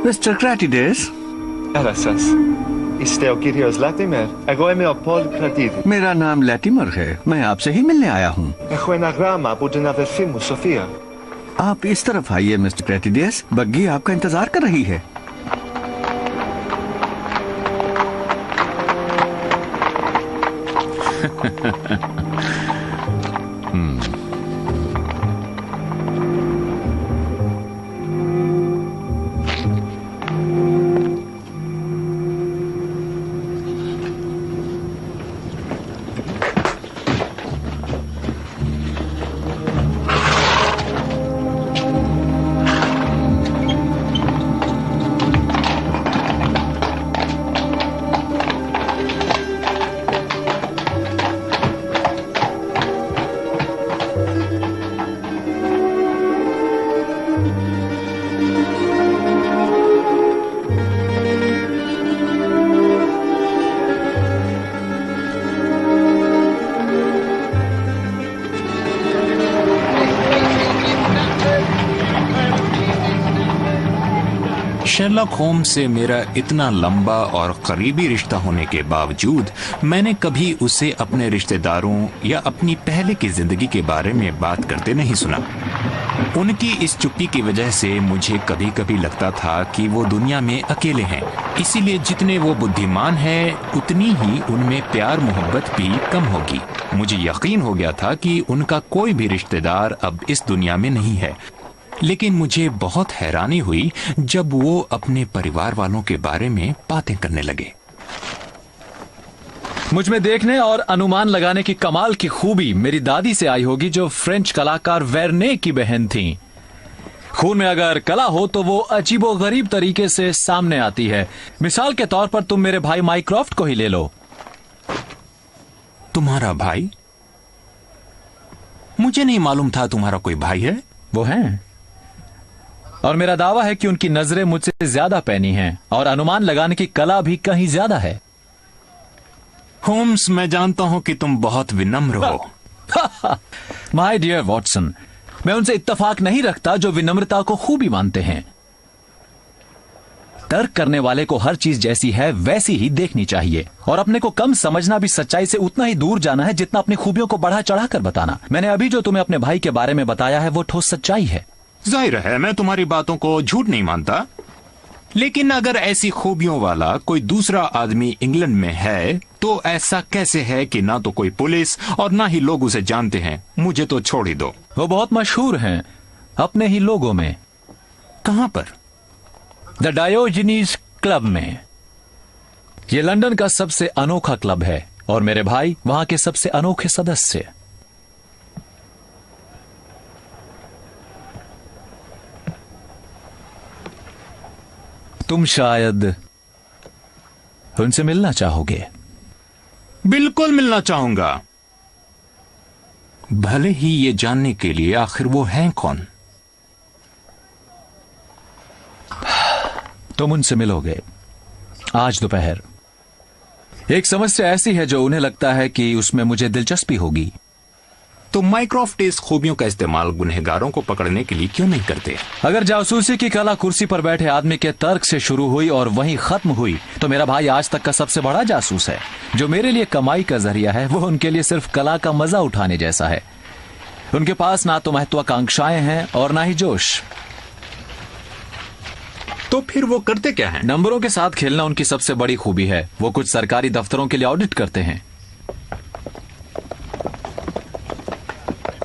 Mr. Gratides. Gracias. Είστε ο κύριος Λάτιμερ? Εγώ είμαι ο Πολ Κρατίδη. मेरा नाम Latimer है। मैं आपसे ही मिलने आया हूँ। Έχω ένα γράμμα από την αδερφή μου, Σοφία. आप इस तरफ आइए मिस्टर ग्रेटिडियस। बग्गी आपका इंतजार कर रही है। शेरलॉक होम्स से मेरा इतना लंबा और करीबी रिश्ता होने के बावजूद मैंने कभी उसे अपने रिश्तेदारों या अपनी पहले की जिंदगी के बारे में बात करते नहीं सुना। उनकी इस चुप्पी की वजह से मुझे कभी कभी लगता था कि वो दुनिया में अकेले हैं, इसीलिए जितने वो बुद्धिमान हैं उतनी ही उनमें प्यार मोहब्बत भी कम होगी। मुझे यकीन हो गया था कि उनका कोई भी रिश्तेदार अब इस दुनिया में नहीं है, लेकिन मुझे बहुत हैरानी हुई जब वो अपने परिवार वालों के बारे में बातें करने लगे। मुझ में देखने और अनुमान लगाने की कमाल की खूबी मेरी दादी से आई होगी, जो फ्रेंच कलाकार वेर्ने की बहन थीं। खून में अगर कला हो तो वो अजीबोगरीब तरीके से सामने आती है। मिसाल के तौर पर तुम मेरे भाई माइक्रॉफ्ट को ही ले लो। तुम्हारा भाई? मुझे नहीं मालूम था तुम्हारा कोई भाई है। वो हैं, और मेरा दावा है कि उनकी नजरें मुझसे ज्यादा पैनी हैं और अनुमान लगाने की कला भी कहीं ज्यादा है। होम्स, मैं जानता हूं कि तुम बहुत विनम्र हो। माय डियर वॉटसन, मैं उनसे इत्तेफाक नहीं रखता जो विनम्रता को खूबी मानते हैं। तर्क करने वाले को हर चीज जैसी है वैसी ही देखनी चाहिए, और अपने को कम समझना भी सच्चाई से उतना ही दूर जाना है जितना अपनी खूबियों को बढ़ा चढ़ाकर बताना। मैंने अभी जो तुम्हें अपने भाई के बारे में बताया है वो ठोस सच्चाई है। जाहिर है मैं तुम्हारी बातों को झूठ नहीं मानता, लेकिन अगर ऐसी खूबियों वाला कोई दूसरा आदमी इंग्लैंड में है तो ऐसा कैसे है कि ना तो कोई पुलिस और ना ही लोग उसे जानते हैं। मुझे तो छोड़ ही दो। वो बहुत मशहूर हैं अपने ही लोगों में। कहां पर? द डायोजनीज क्लब में। ये लंदन का सबसे अनोखा क्लब है और मेरे भाई वहां के सबसे अनोखे सदस्य। तुम शायद उनसे मिलना चाहोगे। बिल्कुल मिलना चाहूंगा, भले ही ये जानने के लिए आखिर वो हैं कौन। तुम उनसे मिलोगे आज दोपहर। एक समस्या ऐसी है जो उन्हें लगता है कि उसमें मुझे दिलचस्पी होगी। तो माइक्रॉफ्ट इस खूबियों का इस्तेमाल गुनहगारों को पकड़ने के लिए क्यों नहीं करते? अगर जासूसी की कला कुर्सी पर बैठे आदमी के तर्क से शुरू हुई और वहीं खत्म हुई तो मेरा भाई आज तक का सबसे बड़ा जासूस है। जो मेरे लिए कमाई का जरिया है वो उनके लिए सिर्फ कला का मजा उठाने जैसा है। उनके पास ना तो महत्वाकांक्षाएं हैं और ना ही जोश। तो फिर वो करते क्या हैं? नंबरों के साथ खेलना उनकी सबसे बड़ी खूबी है। वो कुछ सरकारी दफ्तरों के लिए ऑडिट करते हैं।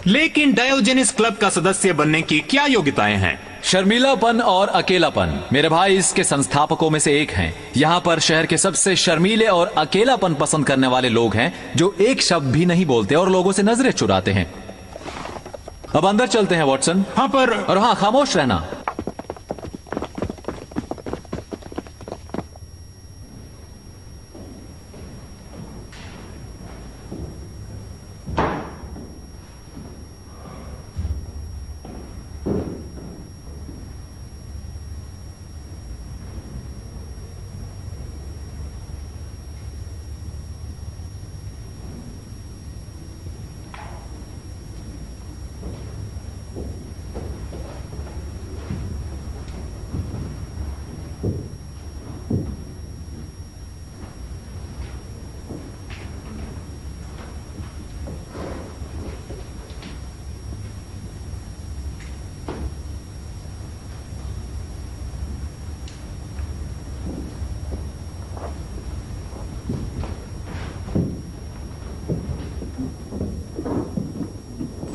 लेकिन डायोजेनिस क्लब का सदस्य बनने की क्या योग्यताएं हैं? शर्मीलापन और अकेलापन। मेरे भाई इसके संस्थापकों में से एक हैं। यहाँ पर शहर के सबसे शर्मीले और अकेलापन पसंद करने वाले लोग हैं जो एक शब्द भी नहीं बोलते और लोगों से नजरें चुराते हैं। अब अंदर चलते हैं वॉटसन। हाँ पर और हाँ, खामोश रहना।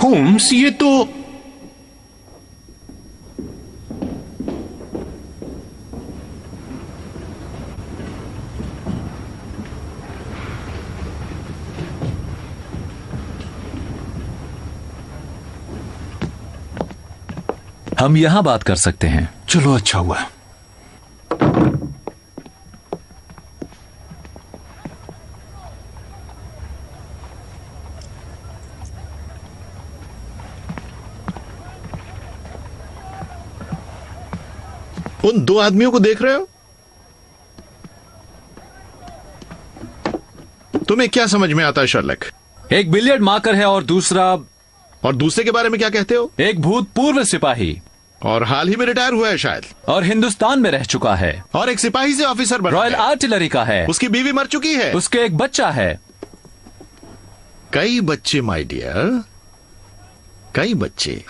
होम्स, ये तो हम यहां बात कर सकते हैं। चलो अच्छा हुआ। उन दो आदमियों को देख रहे हो? तुम्हें क्या समझ में आता है शर्लक? एक बिलियर्ड मार्कर है और दूसरा, और दूसरे के बारे में क्या कहते हो? एक भूतपूर्व सिपाही, और हाल ही में रिटायर हुआ है शायद, और हिंदुस्तान में रह चुका है, और एक सिपाही से ऑफिसर बना रॉयल है। आर्टिलरी का है, उसकी बीवी मर चुकी है, उसके एक बच्चा है। कई बच्चे माय डियर, कई बच्चे।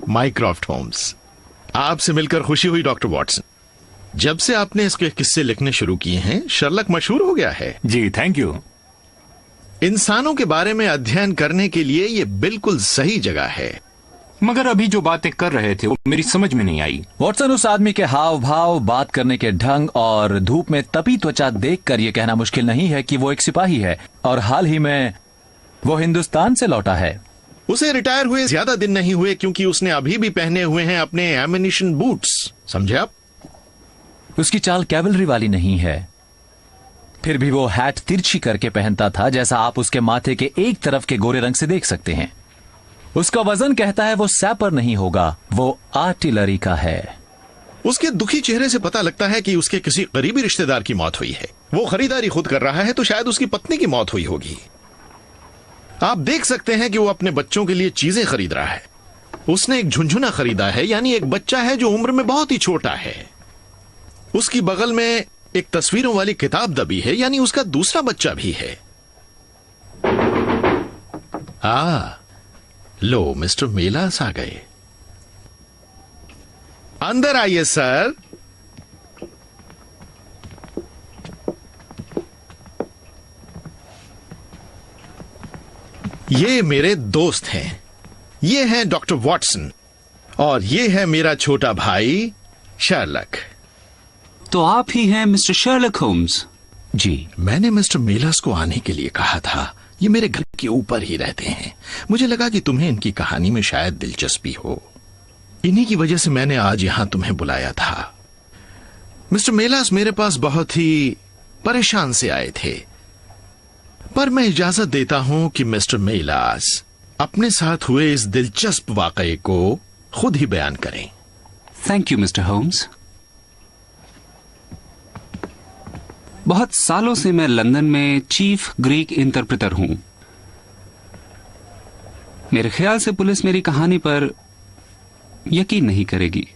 माइक्रॉफ्ट होम्स, आपसे मिलकर खुशी हुई डॉक्टर वॉटसन। जब से आपने इसके किस्से लिखने शुरू किए हैं, शर्लक मशहूर हो गया है। जी थैंक यू। इंसानों के बारे में अध्ययन करने के लिए यह बिल्कुल सही जगह है। मगर अभी जो बातें कर रहे थे वो मेरी समझ में नहीं आई। वॉटसन, उस आदमी के हाव भाव, बात करने के ढंग और धूप में तपी त्वचा देखकर यह कहना मुश्किल नहीं है कि वो एक सिपाही है, और हाल ही में वो हिंदुस्तान से लौटा है। उसे रिटायर हुए ज्यादा दिन नहीं हुए, क्योंकि उसने अभी भी पहने हुए हैं अपने एमिनिशन बूट्स, समझे आप? उसकी चाल कैवलरी वाली नहीं है, फिर भी वो हैट तिरछी करके पहनता था, जैसा आप उसके माथे के एक तरफ के गोरे रंग से देख सकते हैं। उसका वजन कहता है वो सैपर नहीं होगा, वो आर्टिलरी का है। उसके दुखी चेहरे से पता लगता है कि उसके किसी करीबी रिश्तेदार की मौत हुई है। वो खरीदारी खुद कर रहा है, तो शायद उसकी पत्नी की मौत हुई होगी। आप देख सकते हैं कि वो अपने बच्चों के लिए चीजें खरीद रहा है। उसने एक झुंझुना खरीदा है, यानी एक बच्चा है जो उम्र में बहुत ही छोटा है। उसकी बगल में एक तस्वीरों वाली किताब दबी है, यानी उसका दूसरा बच्चा भी है। लो, मिस्टर मेलास आ गए। अंदर आइए सर। ये मेरे दोस्त हैं। ये हैं डॉक्टर वॉटसन, और ये है मेरा छोटा भाई शर्लक। तो आप ही हैं मिस्टर शर्लक होम्स? जी। मैंने मिस्टर मेलास को आने के लिए कहा था। ये मेरे घर के ऊपर ही रहते हैं। मुझे लगा कि तुम्हें इनकी कहानी में शायद दिलचस्पी हो। इन्हीं की वजह से मैंने आज यहां तुम्हें बुलाया था। मिस्टर मेलास मेरे पास बहुत ही परेशान से आए थे, पर मैं इजाजत देता हूं कि मिस्टर मेलास अपने साथ हुए इस दिलचस्प वाकये को खुद ही बयान करें। Thank you mister Holmes. बहुत सालों से मैं लंदन में चीफ ग्रीक इंटरप्रेटर हूं। मेरे ख्याल से पुलिस मेरी कहानी पर यकीन नहीं करेगी,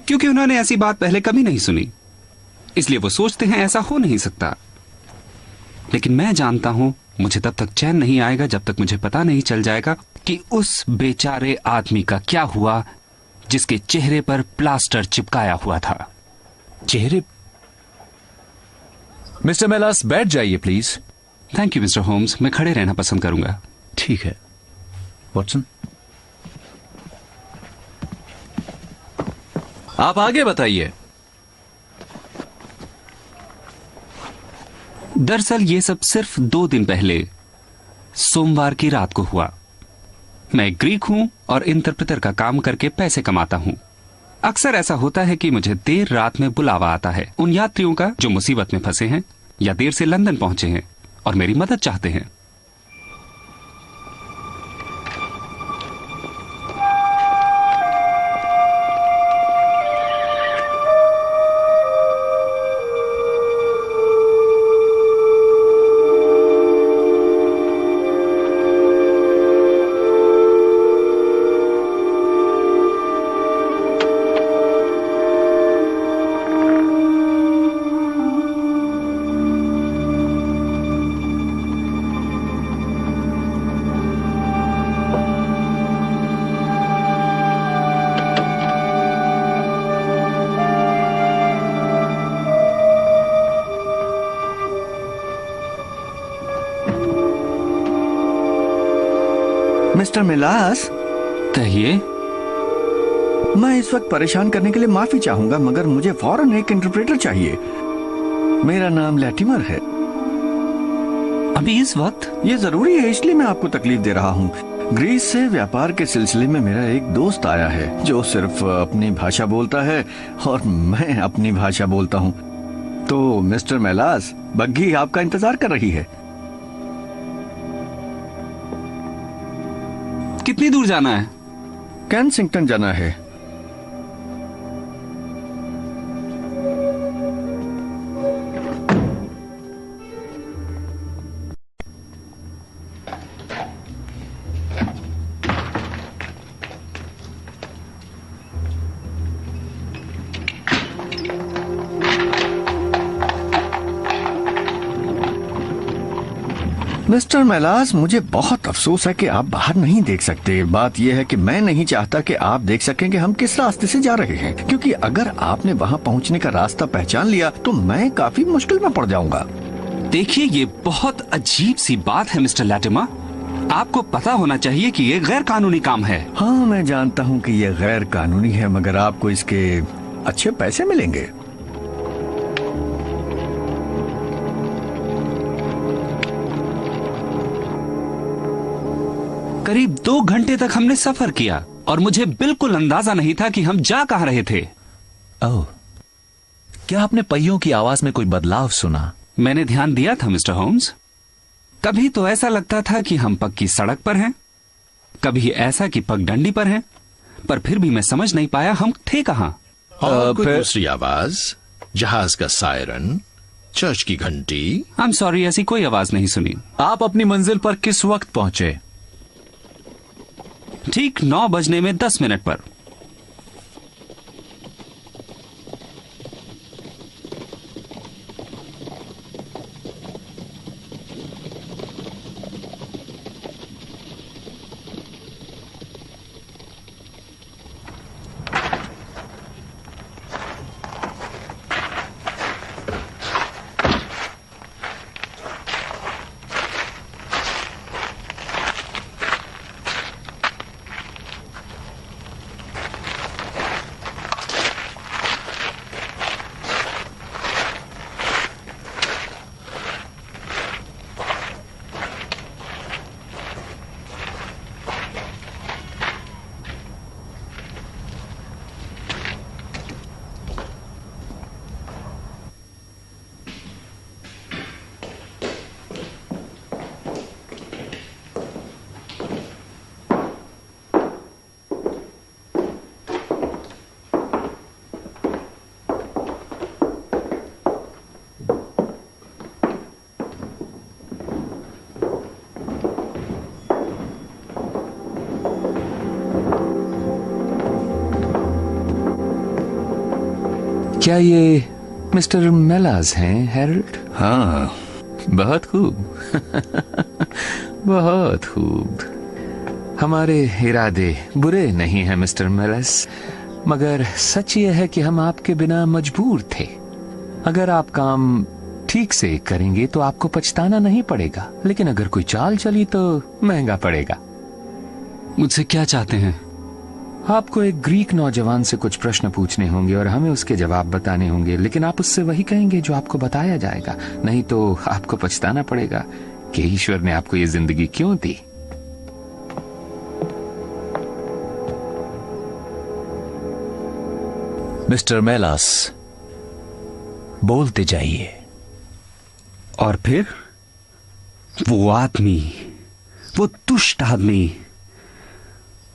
क्योंकि उन्होंने ऐसी बात पहले कभी नहीं सुनी। इसलिए वो सोचते हैं ऐसा हो नहीं सकता। लेकिन मैं जानता हूं, मुझे तब तक चैन नहीं आएगा जब तक मुझे पता नहीं चल जाएगा कि उस बेचारे आदमी का क्या हुआ जिसके चेहरे पर प्लास्टर चिपकाया हुआ था। चेहरे? मिस्टर मेलास, बैठ जाइए please. Thank you mister Holmes, मैं खड़े रहना पसंद करूंगा। ठीक है। वॉटसन, आप आगे बताइए। दरअसल ये सब सिर्फ 2 दिन पहले सोमवार की रात को हुआ। मैं ग्रीक हूं और इंटरप्रेटर का काम करके पैसे कमाता हूं। अक्सर ऐसा होता है कि मुझे देर रात में बुलावा आता है उन यात्रियों का जो मुसीबत में फंसे हैं या देर से लंदन पहुंचे हैं और मेरी मदद चाहते हैं। मिस्टर मिलास, कहिए। मैं इस वक्त परेशान करने के लिए माफी चाहूंगा, मगर मुझे फौरन एक इंटरप्रेटर चाहिए। मेरा नाम लैटिमर है। अभी इस वक्त? ये जरूरी है, इसलिए मैं आपको तकलीफ दे रहा हूँ। ग्रीस से व्यापार के सिलसिले में मेरा एक दोस्त आया है जो सिर्फ अपनी भाषा बोलता है और मैं अपनी भाषा बोलता हूँ। तो मिस्टर मेलास, बग्गी आपका इंतजार कर रही है। कितनी दूर जाना है? कैंसिंगटन जाना है। मिस्टर मेलास, मुझे बहुत अफसोस है कि आप बाहर नहीं देख सकते। बात यह है कि मैं नहीं चाहता कि आप देख सकें कि हम किस रास्ते से जा रहे हैं, क्योंकि अगर आपने वहां पहुंचने का रास्ता पहचान लिया तो मैं काफी मुश्किल में पड़ जाऊंगा। देखिए, ये बहुत अजीब सी बात है मिस्टर लैटिमर। आपको पता होना चाहिए कि ये गैर कानूनी काम है। हाँ, मैं जानता हूँ कि ये गैर कानूनी है, मगर आपको इसके अच्छे पैसे मिलेंगे। करीब 2 घंटे तक हमने सफर किया और मुझे बिल्कुल अंदाजा नहीं था कि हम जा कहां रहे थे। ओह, क्या आपने पहियों की आवाज में कोई बदलाव सुना? मैंने ध्यान दिया था मिस्टर होम्स। कभी तो ऐसा लगता था कि हम पक्की सड़क पर हैं, कभी ऐसा कि पगडंडी पर हैं, पर फिर भी मैं समझ नहीं पाया हम थे कहां। और कोई दूसरी आवाज, जहाज का सायरन, चर्च की घंटी? आई एम सॉरी, ऐसी कोई आवाज नहीं सुनी। आप अपनी मंजिल पर किस वक्त पहुंचे? ठीक 9 बजने में 10 मिनट पर। क्या ये मिस्टर मेलास हैं, हैरोल्ड? हाँ, बहुत खूब। बहुत खूब। हमारे इरादे बुरे नहीं हैं मिस्टर मेलास, मगर सच ये है कि हम आपके बिना मजबूर थे। अगर आप काम ठीक से करेंगे तो आपको पछताना नहीं पड़ेगा, लेकिन अगर कोई चाल चली तो महंगा पड़ेगा। मुझसे क्या चाहते हैं? आपको एक ग्रीक नौजवान से कुछ प्रश्न पूछने होंगे और हमें उसके जवाब बताने होंगे, लेकिन आप उससे वही कहेंगे जो आपको बताया जाएगा, नहीं तो आपको पछताना पड़ेगा कि ईश्वर ने आपको ये जिंदगी क्यों दी। मिस्टर मेलास, बोलते जाइए। और फिर वो आदमी, वो दुष्ट आदमी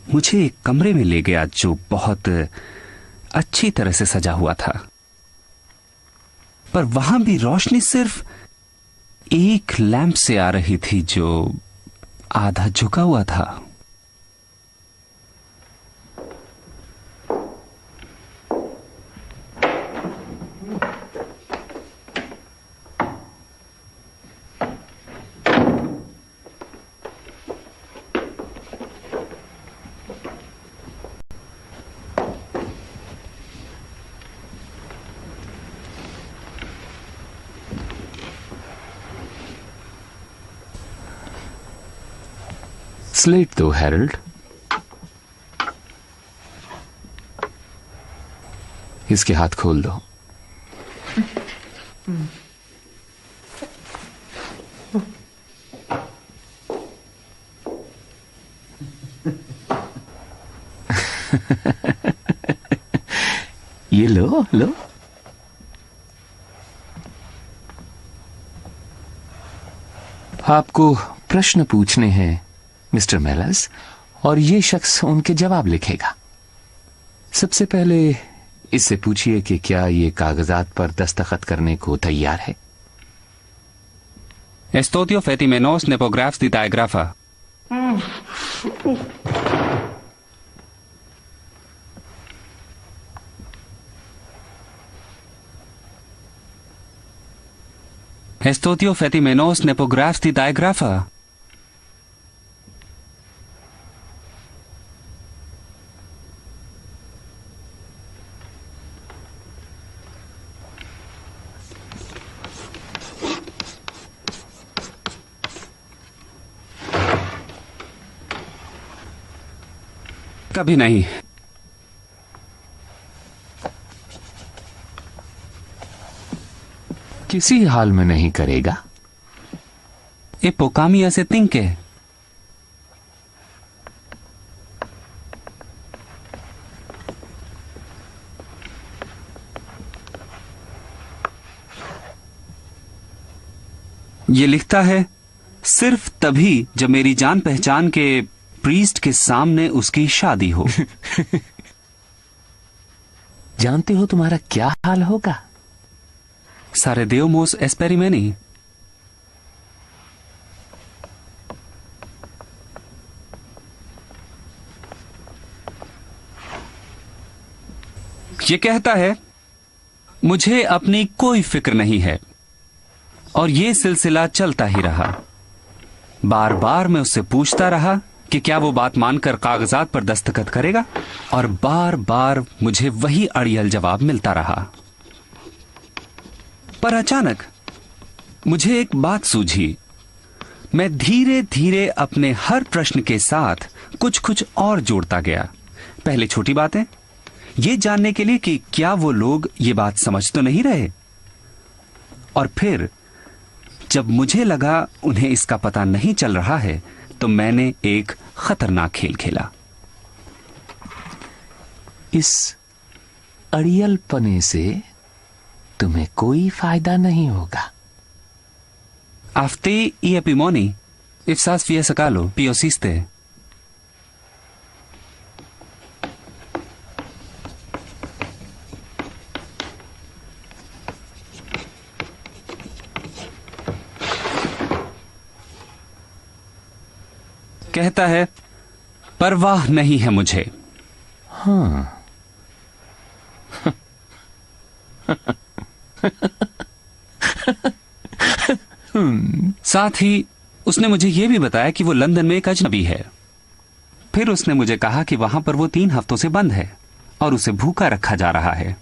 मुझे एक कमरे में ले गया जो बहुत अच्छी तरह से सजा हुआ था, पर वहां भी रोशनी सिर्फ एक लैंप से आ रही थी जो आधा झुका हुआ था। स्लेट दो हैरल्ड। इसके हाथ खोल दो। ये लो लो। आपको प्रश्न पूछने हैं मिस्टर मेलस, और ये शख्स उनके जवाब लिखेगा। सबसे पहले इससे पूछिए कि क्या ये कागजात पर दस्तखत करने को तैयार है। Estudio fetimenos nepographs di digrapha. Estudio fetimenos nepographs di digrapha. कभी नहीं। किसी हाल में नहीं करेगा। ए पोकामिया से तिंके। ये लिखता है सिर्फ तभी जब मेरी जान पहचान के प्रीस्ट के सामने उसकी शादी हो। जानते हो तुम्हारा क्या हाल होगा? सारे देवमोस एस्पेरिमेनी। ये कहता है मुझे अपनी कोई फिक्र नहीं है, और ये सिलसिला चलता ही रहा। बार बार मैं उससे पूछता रहा कि क्या वो बात मानकर कागजात पर दस्तखत करेगा, और बार बार मुझे वही अड़ियल जवाब मिलता रहा। पर अचानक मुझे एक बात सूझी। मैं धीरे धीरे अपने हर प्रश्न के साथ कुछ कुछ और जोड़ता गया। पहले छोटी बातें, ये जानने के लिए कि क्या वो लोग ये बात समझ तो नहीं रहे, और फिर जब मुझे लगा उन्हें इसका पता नहीं चल रहा है, तो मैंने एक खतरनाक खेल खेला। इस अड़ियल पने से तुम्हें कोई फायदा नहीं होगा। Αυτή η επιμονή, ύψας φιέσα καλό, ποιος είστε? कहता है परवाह नहीं है मुझे। हाँ। साथ ही उसने मुझे यह भी बताया कि वो लंदन में एक अजनबी है। फिर उसने मुझे कहा कि वहां पर वो 3 हफ्तों से बंद है और उसे भूखा रखा जा रहा है।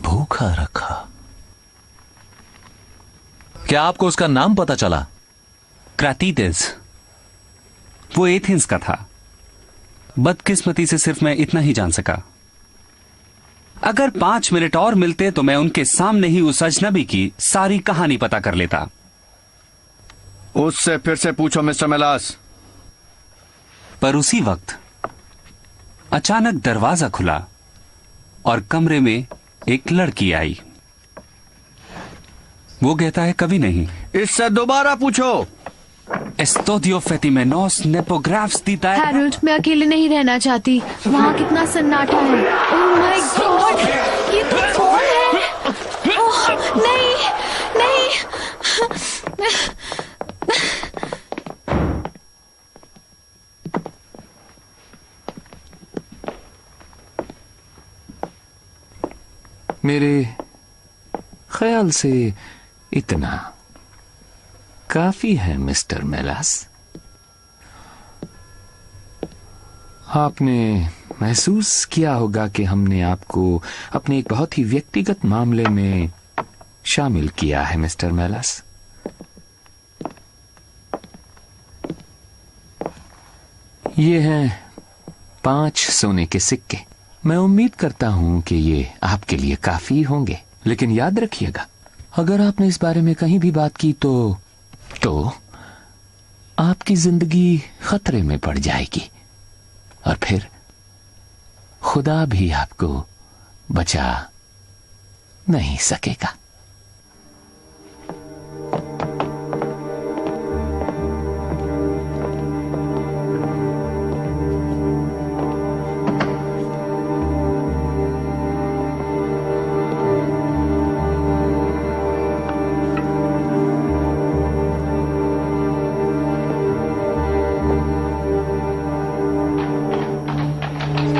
भूखा रखा? क्या आपको उसका नाम पता चला? क्रातीदेस। वो एथेंस का था। बदकिस्मती से सिर्फ मैं इतना ही जान सका। अगर 5 मिनट और मिलते तो मैं उनके सामने ही उस अजनबी की सारी कहानी पता कर लेता। उससे फिर से पूछो मिस्टर मेलास। पर उसी वक्त अचानक दरवाजा खुला और कमरे में एक लड़की आई। वो कहता है कभी नहीं। इससे दोबारा पूछो। एस्टोडियो फेटिमेनोस नेपोग्राफ्स दी दाय। हैरोल्ड, मैं अकेले नहीं रहना चाहती। वहाँ कितना सन्नाटा है। ओह माय गॉड, ये तो कौन है? ओह नहीं, नहीं। मेरे ख्याल से इतना काफी है मिस्टर मेलास। आपने महसूस किया होगा कि हमने आपको अपने एक बहुत ही व्यक्तिगत मामले में शामिल किया है मिस्टर मेलास। ये हैं 5 सोने के सिक्के। मैं उम्मीद करता हूं कि ये आपके लिए काफी होंगे, लेकिन याद रखिएगा, अगर आपने इस बारे में कहीं भी बात की तो आपकी जिंदगी खतरे में पड़ जाएगी और फिर खुदा भी आपको बचा नहीं सकेगा।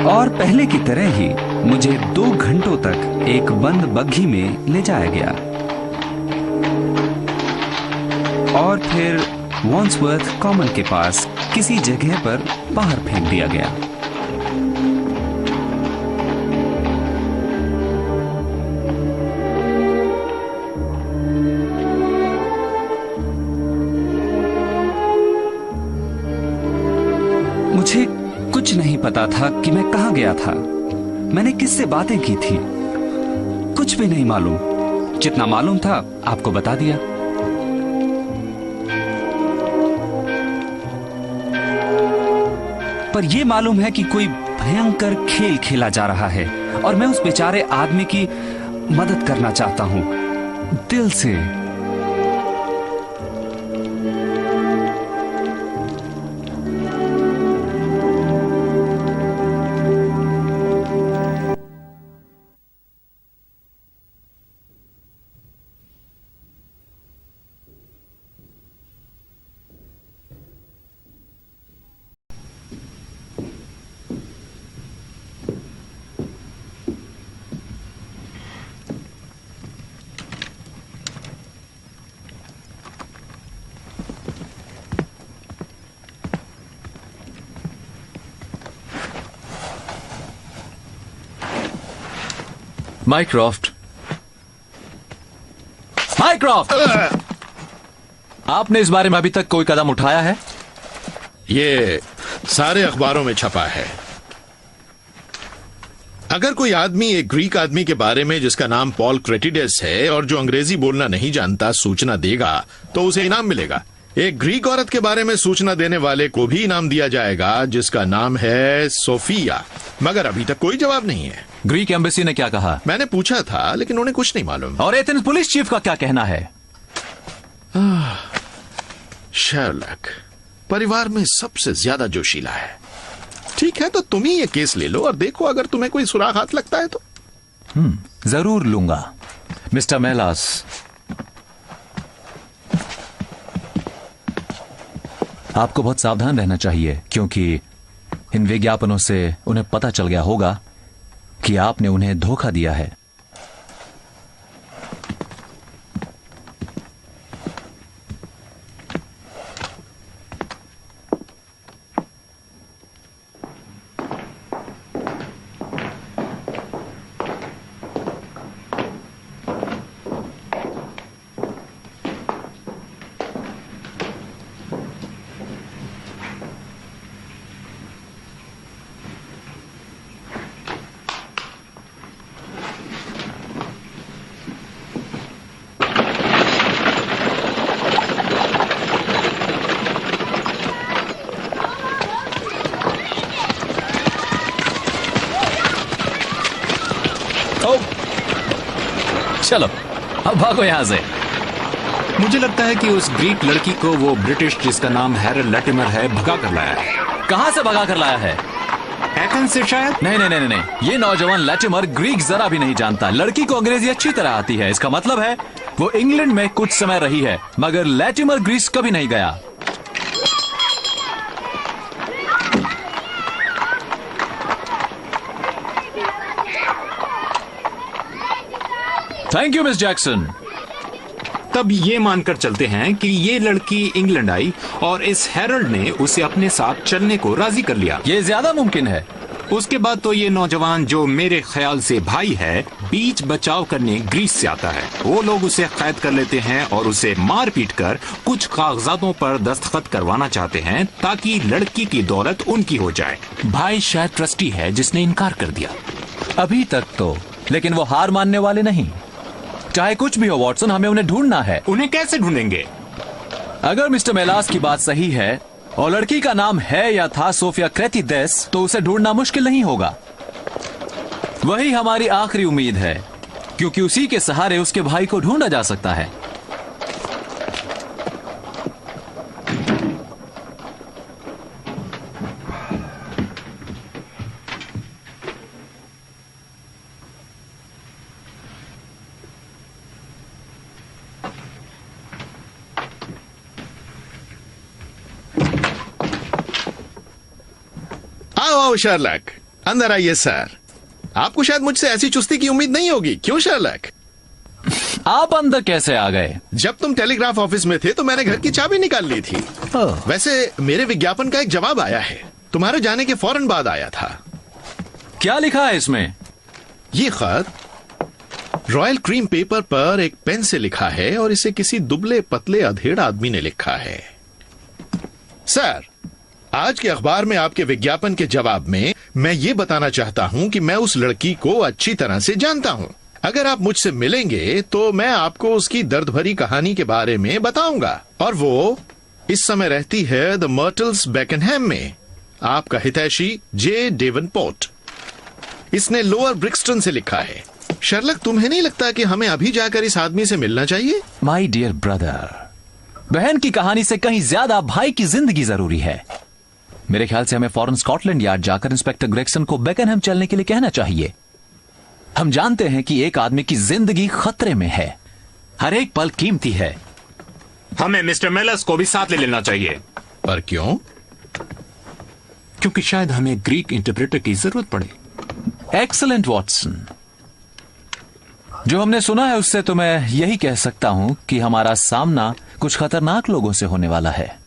और पहले की तरह ही मुझे 2 घंटों तक एक बंद बग्घी में ले जाया गया और फिर वॉन्सवर्थ कॉमन के पास किसी जगह पर बाहर फेंक दिया गया। मुझे कुछ नहीं पता था कि मैं कहां गया था, मैंने किससे बातें की थी, कुछ भी नहीं मालूम। जितना मालूम था आपको बता दिया। पर यह मालूम है कि कोई भयंकर खेल खेला जा रहा है और मैं उस बेचारे आदमी की मदद करना चाहता हूं दिल से। माइक्रॉफ्ट, माइक्रॉफ्ट, आपने इस बारे में अभी तक कोई कदम उठाया है? ये सारे अखबारों में छपा है। अगर कोई आदमी एक ग्रीक आदमी के बारे में जिसका नाम पॉल क्रेटिडस है और जो अंग्रेजी बोलना नहीं जानता सूचना देगा तो उसे इनाम मिलेगा। एक ग्रीक औरत के बारे में सूचना देने वाले को भी इनाम दिया जाएगा जिसका नाम है सोफिया, मगर अभी तक कोई जवाब नहीं है। ग्रीक एम्बेसी ने क्या कहा? मैंने पूछा था लेकिन उन्हें कुछ नहीं मालूम। और एथेंस पुलिस चीफ का क्या कहना है? शर्लक परिवार में सबसे ज्यादा जोशीला है। ठीक है, तो तुम ही ये केस ले लो और देखो, अगर तुम्हें कोई सुराग हाथ लगता है तो। जरूर लूंगा मिस्टर मेलास। आपको बहुत सावधान रहना चाहिए क्योंकि इन विज्ञापनों से उन्हें पता चल गया होगा कि आपने उन्हें धोखा दिया है। चलो अब भागो यहां से। मुझे लगता है कि उस ग्रीक लड़की को वो ब्रिटिश जिसका नाम हैरल्ड लैटिमर है भगा कर लाया है। कहां से भगा कर लाया है? एथेंस से शायद। नहीं, ये नौजवान लैटिमर ग्रीक जरा भी नहीं जानता। लड़की को अंग्रेजी अच्छी तरह आती है, इसका मतलब है वो इंग्लैंड में कुछ समय रही है, मगर लैटिमर ग्रीस कभी नहीं गया। Thank you miss Jackson. तब ये मानकर चलते हैं कि ये लड़की इंग्लैंड आई और इस हैरल्ड ने उसे अपने साथ चलने को राजी कर लिया। ये ज्यादा मुमकिन है। उसके बाद तो ये नौजवान जो मेरे ख्याल से भाई है बीच बचाव करने ग्रीस से आता है। वो लोग उसे कैद कर लेते हैं और उसे मार पीट कर कुछ कागजातों पर दस्तखत करवाना चाहते हैं ताकि लड़की की दौलत उनकी हो जाए। भाई शायद ट्रस्टी है जिसने इनकार कर दिया। अभी तक तो, लेकिन वो हार मानने वाले नहीं। चाहे कुछ भी हो वॉटसन, हमें उन्हें ढूंढना है। उन्हें कैसे ढूंढेंगे? अगर मिस्टर मेलास की बात सही है और लड़की का नाम है या था सोफिया क्रेतिदेस, तो उसे ढूंढना मुश्किल नहीं होगा। वही हमारी आखिरी उम्मीद है, क्योंकि उसी के सहारे उसके भाई को ढूंढा जा सकता है। आओ शर्लक, अंदर आइए सर। आपको शायद मुझसे ऐसी चुस्ती की उम्मीद नहीं होगी, क्यों शर्लक? आप अंदर कैसे आ गए? जब तुम टेलीग्राफ ऑफिस में थे तो मैंने घर की चाबी निकाल ली थी। वैसे मेरे विज्ञापन का एक जवाब आया है, तुम्हारे जाने के फौरन बाद आया था। क्या लिखा है इसमें? ये खत रॉयल क्रीम पेपर पर एक पेन से लिखा है और इसे किसी दुबले पतले अधेड़ आदमी ने लिखा है। सर, आज के अखबार में आपके विज्ञापन के जवाब में मैं ये बताना चाहता हूं कि मैं उस लड़की को अच्छी तरह से जानता हूं। अगर आप मुझसे मिलेंगे तो मैं आपको उसकी दर्द भरी कहानी के बारे में बताऊंगा। और वो इस समय रहती है द मर्टल्स बेकनहैम में। आपका हितैषी जे डेवनपोर्ट। इसने लोअर ब्रिक्सटन से लिखा है। शर्लक, तुम्हें नहीं लगता कि हमें अभी जाकर इस आदमी से मिलना चाहिए? माय डियर ब्रदर, बहन की कहानी से कहीं ज्यादा भाई की जिंदगी जरूरी है। मेरे ख्याल से हमें फौरन स्कॉटलैंड यार्ड जाकर इंस्पेक्टर ग्रेगसन को बेकनहैम चलने के लिए कहना चाहिए। हम जानते हैं कि एक आदमी की जिंदगी खतरे में है, हर एक पल कीमती है। हमें मिस्टर मेलस को भी साथ ले लेना चाहिए। पर क्यों? क्योंकि शायद हमें ग्रीक इंटरप्रेटर की जरूरत पड़े। एक्सीलेंट वॉटसन, जो हमने सुना है उससे तो मैं यही कह सकता हूं कि हमारा सामना कुछ खतरनाक लोगों से होने वाला है।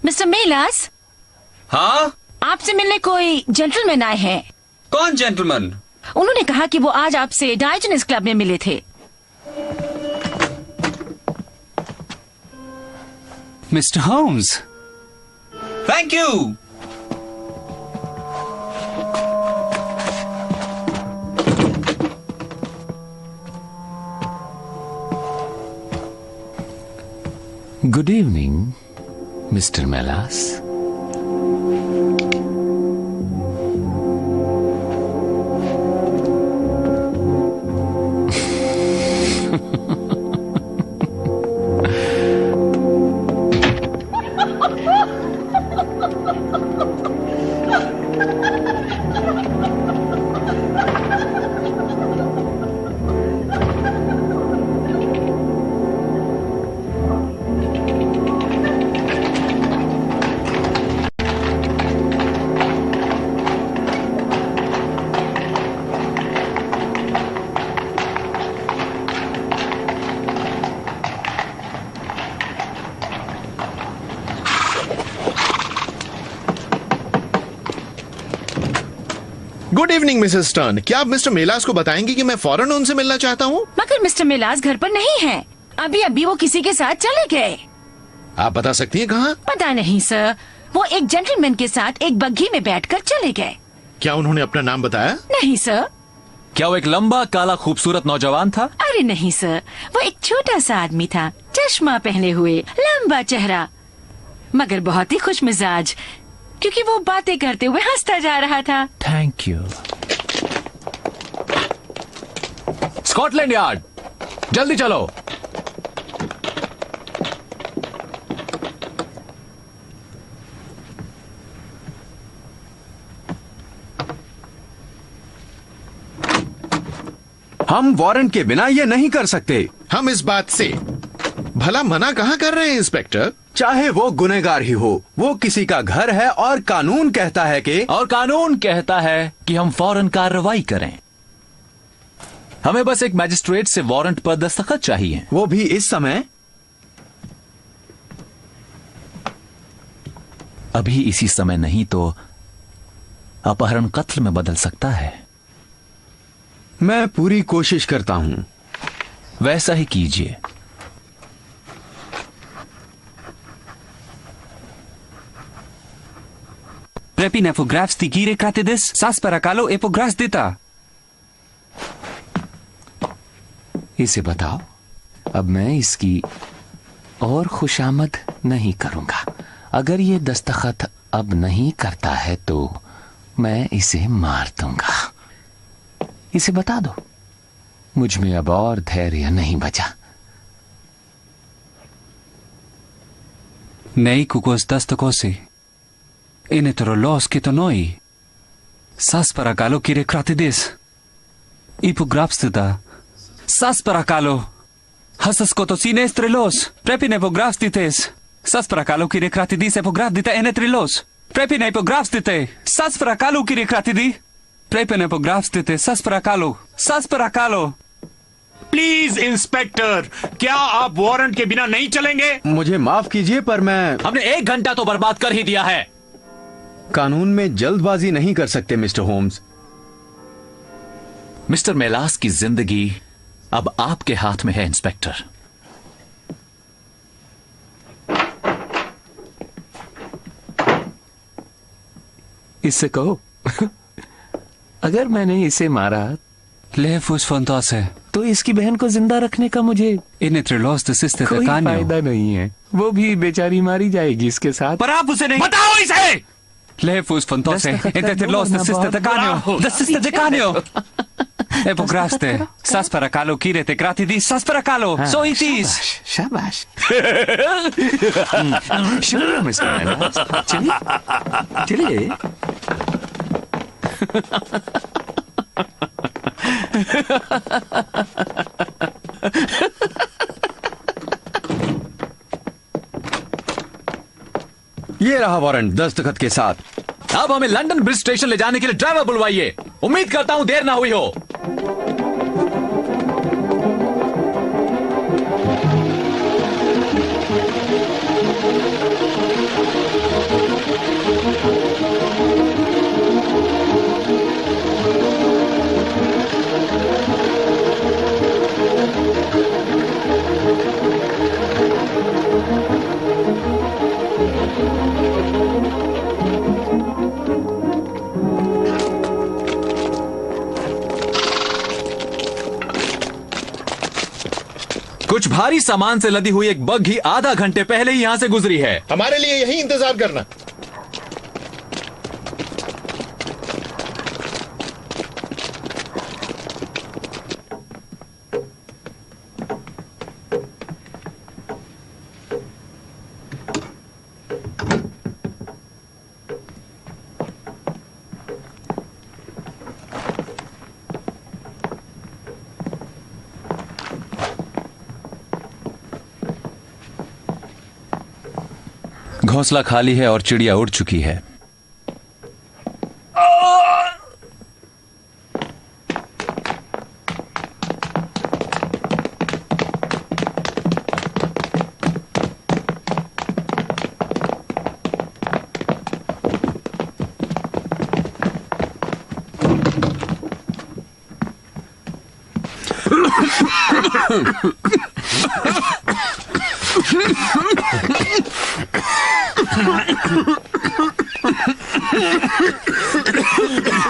मिस्टर मेलास, हाँ? आपसे मिलने कोई जेंटलमैन आए हैं। कौन जेंटलमैन? उन्होंने कहा कि वो आज आपसे डायोजनीस क्लब में मिले थे। Mister Holmes, thank you. Good evening mister Melas. Good evening missus Stern. क्या आप मिस्टर मेलास को बताएंगे कि मैं फौरन उनसे मिलना चाहता हूँ? मगर मिस्टर मेलास घर पर नहीं है। अभी अभी वो किसी के साथ चले गए। आप बता सकती हैं कहाँ? पता नहीं सर, वो एक जेंटलमैन के साथ एक बग्घी में बैठकर चले गए। क्या उन्होंने अपना नाम बताया? नहीं सर। क्या वो एक लंबा काला खूबसूरत नौजवान था? अरे नहीं सर, वो एक छोटा सा आदमी था, चश्मा पहने हुए, लंबा चेहरा, मगर बहुत ही खुश मिजाज, क्योंकि वो बातें करते हुए हंसता जा रहा था। Thank you. स्कॉटलैंड यार्ड, जल्दी चलो। हम वारंट के बिना ये नहीं कर सकते। हम इस बात से भला मना कहाँ कर रहे हैं इंस्पेक्टर? चाहे वो गुनहगार ही हो, वो किसी का घर है और कानून कहता है कि हम फौरन कार्रवाई करें। हमें बस एक मैजिस्ट्रेट से वारंट पर दस्तखत चाहिए। वो भी इस समय? अभी इसी समय नहीं तो अपहरण कत्ल में बदल सकता है। मैं पूरी कोशिश करता हूं। वैसा ही कीजिए। Πρέπει να υπογράψετε, κύριε Κράτηδες. Σας παρακαλώ, υπογράψτε. इसे बताओ, अब मैं इसकी और खुशामद नहीं करूंगा। अगर ये दस्तखत अब नहीं करता है तो मैं इसे मार दूंगा। इसे बता दो, मुझ में अब और धैर्य नहीं बचा। Ναι, κουκός δαστοκώσει. Είναι τρολός και το νόη. Σας παρακαλώ, κύριε Κράτηδες. Υπογράψτε τα. Σας παρακαλώ. Θα σας σκοτώσει, είναι τρελός. Πρέπει να υπογράψετε. Σας παρακαλώ, κύριε Κράτηδες, υπογράψτε. Είναι τρελός. Πρέπει να υπογράψετε. Σας παρακαλώ, κύριε Κράτηδη. Πρέπει να υπογράψετε. Σας παρακαλώ. Σας παρακαλώ. प्लीज इंस्पेक्टर, क्या आप वारंट के बिना नहीं चलेंगे? मुझे माफ कीजिए पर मैं हमने 1 घंटा तो बर्बाद कर ही दिया है। कानून में जल्दबाजी नहीं कर सकते मिस्टर होम्स। मिस्टर मेलास की जिंदगी अब आपके हाथ में है इंस्पेक्टर। इससे कहो, अगर मैंने इसे मारा Lefus fantasē. तो इसकी बहन को जिंदा रखने का मुझे Είναι τρελός, δεν είστε कोई δεκάνιο. फायदा नहीं है। वो भी बेचारी मारी जाएगी इसके साथ। पर आप उसे नहीं बताओ इसे. Lefus fantasē. Είναι τρελός, δεν είστε δεκάνιο. Δεν είστε δεκάνιο. Υπογράψτε. Σας παρακαλώ, κύριε Κράτηδη, σας παρακαλώ. Σοητής. शाबाश। शुक्रिया मिस्टर मेलास। चलिए चलिए। ये रहा वारंट दस्तखत के साथ। अब हमें लंदन ब्रिज स्टेशन ले जाने के लिए ड्राइवर बुलवाइए। उम्मीद करता हूं देर ना हुई हो। कुछ भारी सामान से लदी हुई एक बग्घी आधा घंटे पहले ही यहां से गुजरी है। हमारे लिए यही इंतजार करना। घोंसला खाली है और चिड़िया उड़ चुकी है।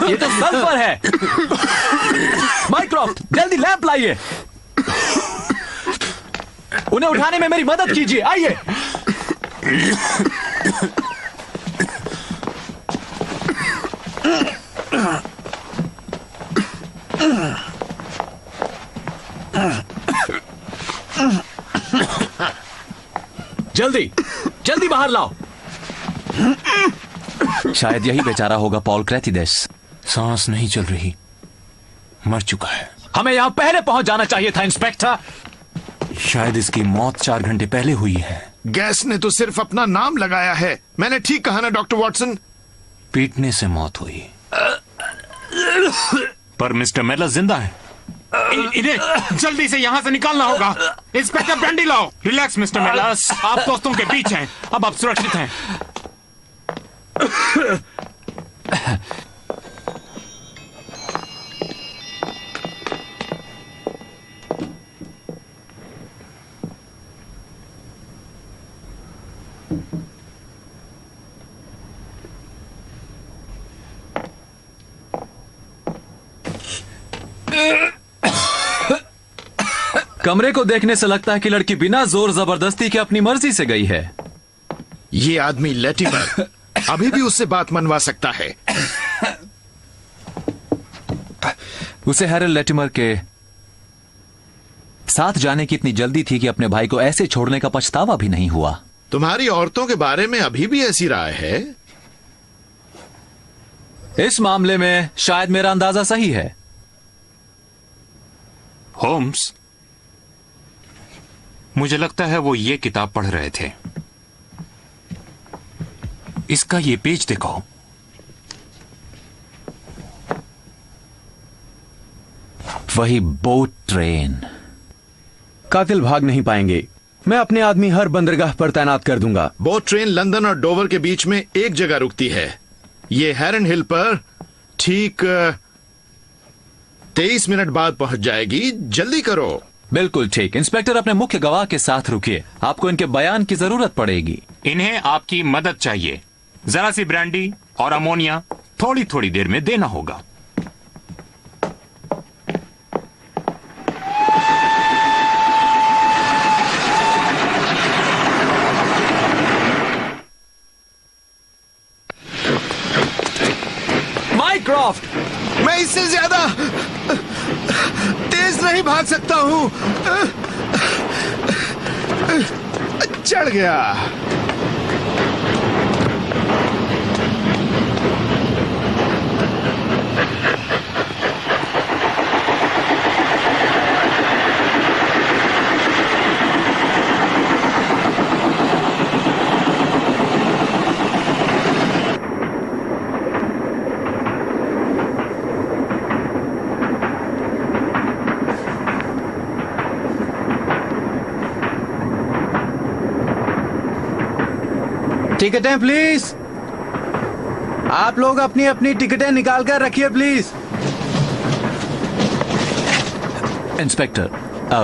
ये तो सल्फर है। माइक्रॉफ्ट, जल्दी लैंप लाइए। उन्हें उठाने में मेरी मदद कीजिए। आइए। जल्दी जल्दी बाहर लाओ। शायद यही बेचारा होगा पॉल क्रैथिदेस। सांस नहीं चल रही, मर चुका है। हमें यहां पहले पहुंच जाना चाहिए था इंस्पेक्टर। शायद इसकी मौत 4 घंटे पहले हुई है। गैस ने तो सिर्फ अपना नाम लगाया है। मैंने ठीक कहा ना डॉक्टर वॉटसन? पीटने से मौत हुई। पर मिस्टर मेलास जिंदा है। इन्हें जल्दी से यहाँ से निकालना होगा। इंस्पेक्टर ब्रांडी लाओ। रिलैक्स मिस्टर मेलास, आप दोस्तों के बीच हैं, अब आप सुरक्षित हैं। कमरे को देखने से लगता है कि लड़की बिना जोर जबरदस्ती के अपनी मर्जी से गई है। ये आदमी लेटिमर अभी भी उससे बात मनवा सकता है। उसे हैरल्ड लेटिमर के साथ जाने की इतनी जल्दी थी कि अपने भाई को ऐसे छोड़ने का पछतावा भी नहीं हुआ। तुम्हारी औरतों के बारे में अभी भी ऐसी राय है? इस मामले में शायद मेरा अंदाजा सही है। होम्स, मुझे लगता है वो ये किताब पढ़ रहे थे। इसका ये पेज देखो। वही बोट ट्रेन। कातिल भाग नहीं पाएंगे। मैं अपने आदमी हर बंदरगाह पर तैनात कर दूंगा। बोट ट्रेन लंदन और डोवर के बीच में एक जगह रुकती है। ये हेरन हिल पर ठीक 23 मिनट बाद पहुंच जाएगी। जल्दी करो। बिल्कुल ठीक। इंस्पेक्टर, अपने मुख्य गवाह के साथ रुकिए, आपको इनके बयान की जरूरत पड़ेगी। इन्हें आपकी मदद चाहिए। जरा सी ब्रांडी और अमोनिया थोड़ी थोड़ी देर में देना होगा। माइक्रॉफ्ट, मैं इससे ज्यादा तेज नहीं भाग सकता हूं। चढ़ गया। टिकटें प्लीज। आप लोग अपनी अपनी टिकटें निकाल कर रखिए प्लीज। इंस्पेक्टर,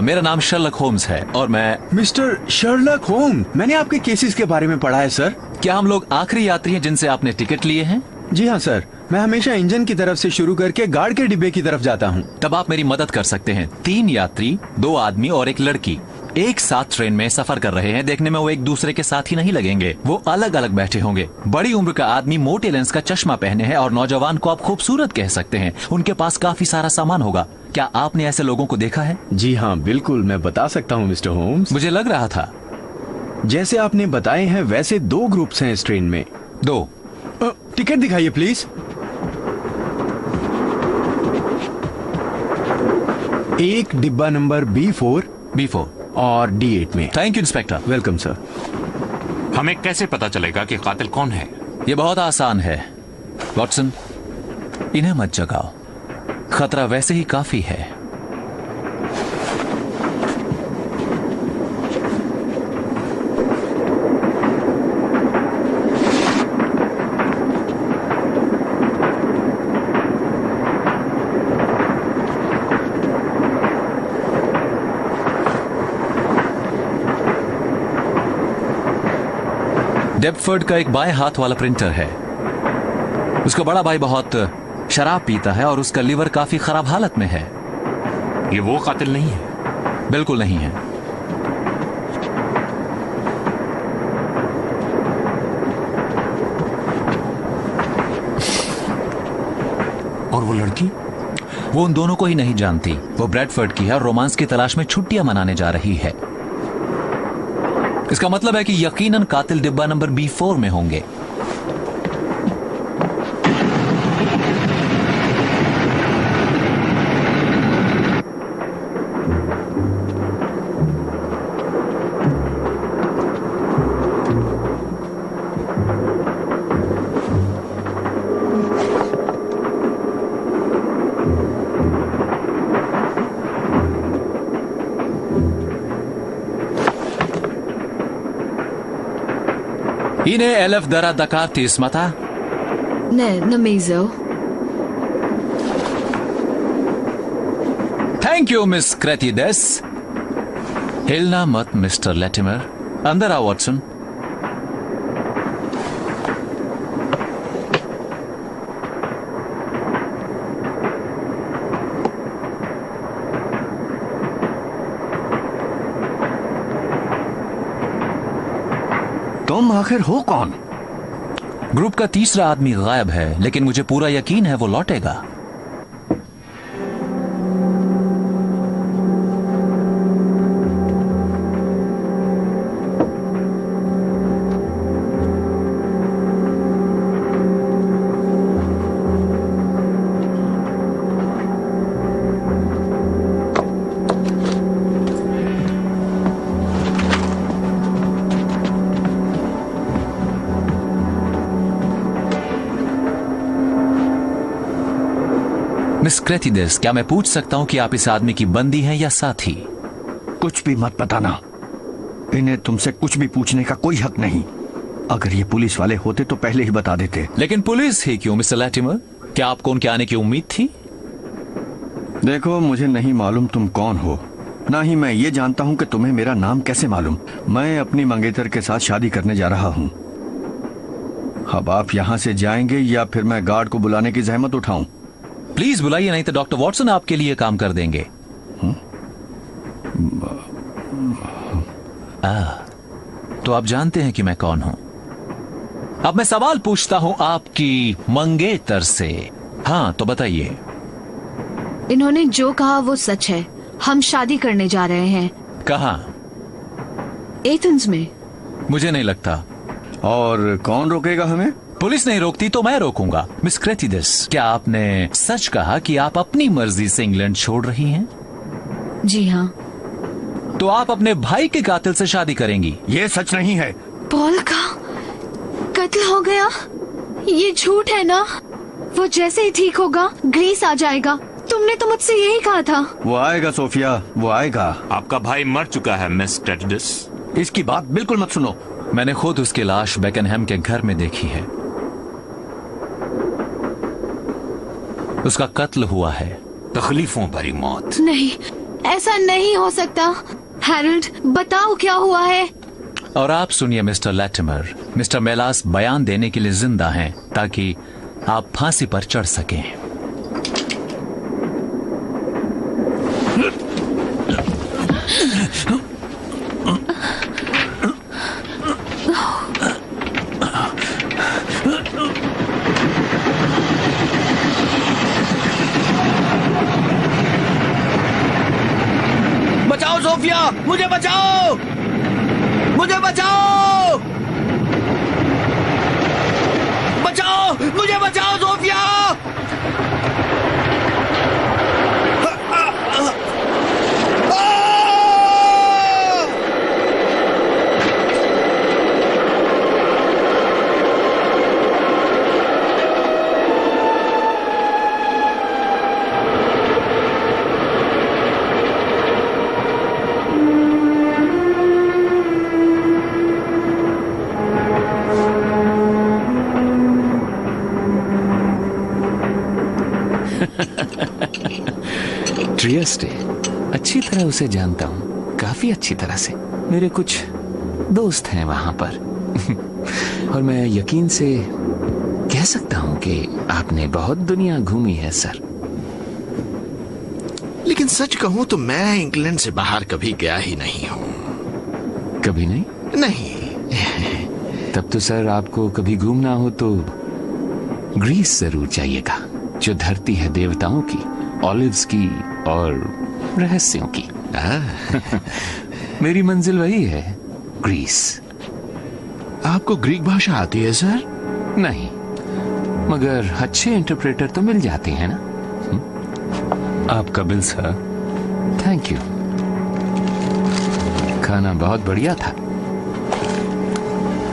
मेरा नाम शर्लक होम्स है और मैं। मिस्टर शर्लक होम, मैंने आपके केसेस के बारे में पढ़ा है सर। क्या हम लोग आखिरी यात्री हैं जिनसे आपने टिकट लिए हैं? जी हाँ सर, मैं हमेशा इंजन की तरफ से शुरू करके गार्ड के डिब्बे की तरफ जाता हूँ। तब आप मेरी मदद कर सकते हैं। 3 यात्री, 2 आदमी और एक लड़की एक साथ ट्रेन में सफर कर रहे हैं। देखने में वो एक दूसरे के साथ ही नहीं लगेंगे, वो अलग अलग बैठे होंगे। बड़ी उम्र का आदमी मोटे लेंस का चश्मा पहने हैं और नौजवान को आप खूबसूरत कह सकते हैं। उनके पास काफी सारा सामान होगा। क्या आपने ऐसे लोगों को देखा है? जी हाँ बिल्कुल, मैं बता सकता हूँ मिस्टर होम्स। मुझे लग रहा था। जैसे आपने बताए हैं वैसे 2 ग्रुप्स हैं इस ट्रेन में। 2। टिकट दिखाइए प्लीज। एक डिब्बा नंबर B4 और D8 में। Thank you inspector. Welcome sir. हमें कैसे पता चलेगा कि कातिल कौन है? ये बहुत आसान है वॉटसन, इन्हें मत जगाओ। खतरा वैसे ही काफी है। डेप्टफोर्ड का एक बाएं हाथ वाला प्रिंटर है। उसका बड़ा भाई बहुत शराब पीता है और उसका लीवर काफी खराब हालत में है। ये वो कातिल नहीं है? बिल्कुल नहीं है। और वो लड़की? वो उन दोनों को ही नहीं जानती। वो ब्रैडफोर्ड की है और रोमांस की तलाश में छुट्टियां मनाने जा रही है। इसका मतलब है कि यकीनन कातिल डिब्बा नंबर B4 में होंगे। Ine elf dara dakati ismata? Ne, namizo. Thank you miss क्रेथिडेस। हिलना मत मिस्टर लेटिमर। अंदर आओ वॉटसन। तुम आखिर हो कौन? ग्रुप का तीसरा आदमी गायब है, लेकिन मुझे पूरा यकीन है वो लौटेगा। मिस क्रेथिडेस, क्या मैं पूछ सकता हूं कि आप इस आदमी की बंदी हैं या साथी? कुछ भी मत बताना। इन्हें तुमसे कुछ भी पूछने का कोई हक नहीं। अगर ये पुलिस वाले होते तो पहले ही बता देते। लेकिन पुलिस ही क्यों मिस्टर लैटिमर? क्या आपको उनके आने की उम्मीद थी? देखो, मुझे नहीं मालूम तुम कौन हो, ना ही मैं ये जानता हूं कि तुम्हें मेरा नाम कैसे मालूम। मैं अपनी मंगेतर के साथ शादी करने जा रहा हूं। अब आप यहां से जाएंगे या फिर मैं गार्ड को बुलाने की जहमत उठाऊं? प्लीज बुलाइए, नहीं तो डॉक्टर वॉटसन आपके लिए काम कर देंगे। तो आप जानते हैं कि मैं कौन हूं। अब मैं सवाल पूछता हूं आपकी मंगेतर से। हाँ, तो बताइए। इन्होंने जो कहा वो सच है। हम शादी करने जा रहे हैं। कहाँ? एथेंस में। मुझे नहीं लगता। और कौन रोकेगा हमें? पुलिस नहीं रोकती तो मैं रोकूंगा। मिस क्रेथिडेस, क्या आपने सच कहा कि आप अपनी मर्जी से इंग्लैंड छोड़ रही हैं? जी हाँ। तो आप अपने भाई के कातिल से शादी करेंगी? ये सच नहीं है। पॉल का कत्ल हो गया? ये झूठ है ना? वो जैसे ही ठीक होगा ग्रीस आ जाएगा। तुमने तो मुझसे यही कहा था। वो आएगा सोफिया, वो आएगा। आपका भाई मर चुका है मिस क्रेथिडेस। इसकी बात बिल्कुल मत सुनो। मैंने खुद उसकी लाश बेकनहैम के घर में देखी है। उसका कत्ल हुआ है। तकलीफों भरी मौत। नहीं, ऐसा नहीं हो सकता। हैरोल्ड, बताओ क्या हुआ है। और आप सुनिए मिस्टर लैटिमर, मिस्टर मेलास बयान देने के लिए जिंदा हैं ताकि आप फांसी पर चढ़ सकें। बचाओ सोफिया, मुझे बचाओ, मुझे बचाओ, बचाओ, मुझे बचाओ सोफिया। ट्रियस्टे, अच्छी तरह उसे जानता हूँ, काफी अच्छी तरह से। मेरे कुछ दोस्त हैं वहां पर और मैं यकीन से कह सकता हूँ कि आपने बहुत दुनिया घूमी है सर। लेकिन सच कहूं तो मैं इंग्लैंड से बाहर कभी गया ही नहीं हूं। कभी नहीं? नहीं। तब तो सर आपको कभी घूमना हो तो ग्रीस जरूर जाइएगा, जो धरती है देवताओं की, ऑलिव्स की और रहस्यों की। मेरी मंजिल वही है, ग्रीस। आपको ग्रीक भाषा आती है सर? नहीं, मगर अच्छे इंटरप्रेटर तो मिल जाते हैं ना। आपका बिल सर। Thank you. खाना बहुत बढ़िया था।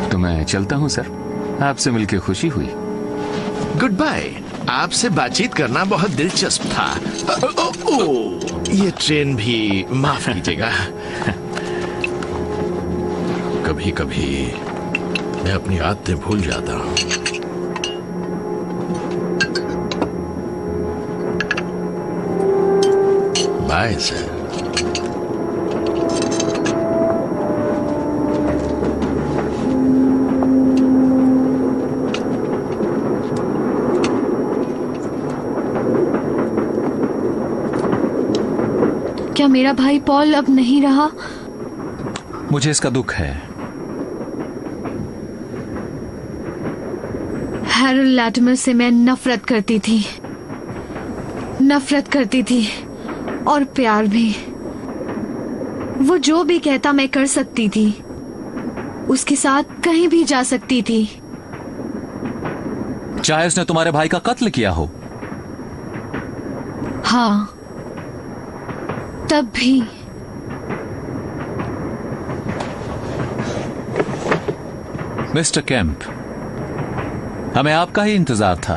तो मैं चलता हूं सर, आपसे मिलकर खुशी हुई। Goodbye. आपसे बातचीत करना बहुत दिलचस्प था। ये ट्रेन भी माफ कीजिएगा। कभी कभी मैं अपनी आदतें भूल जाता हूं। Bye sir. क्या मेरा भाई पॉल अब नहीं रहा? मुझे इसका दुख है। हैरोल्ड लैटिमर से मैं नफरत करती थी और प्यार भी। वो जो भी कहता मैं कर सकती थी, उसके साथ कहीं भी जा सकती थी। चाहे उसने तुम्हारे भाई का कत्ल किया हो। हाँ, तब भी। मिस्टर केम्प, हमें आपका ही इंतजार था।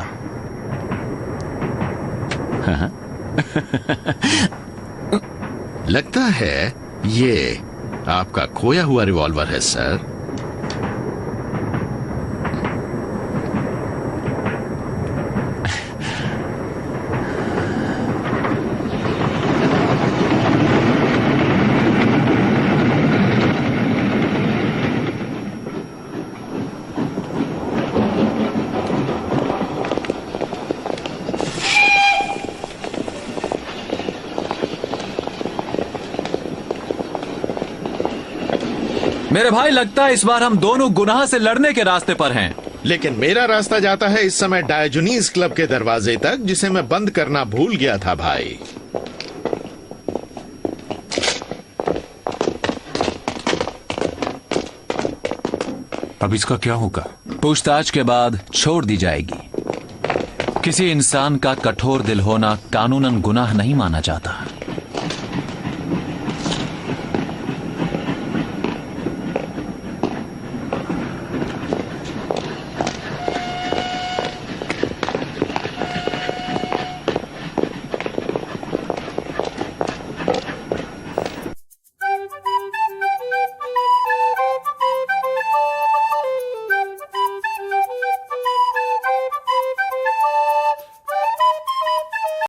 लगता है ये आपका खोया हुआ रिवॉल्वर है सर। मेरे भाई, लगता है इस बार हम दोनों गुनाह से लड़ने के रास्ते पर हैं। लेकिन मेरा रास्ता जाता है इस समय डायोजनीज क्लब के दरवाजे तक, जिसे मैं बंद करना भूल गया था भाई। अब इसका क्या होगा? पूछताछ के बाद छोड़ दी जाएगी। किसी इंसान का कठोर दिल होना कानूनन गुनाह नहीं माना जाता।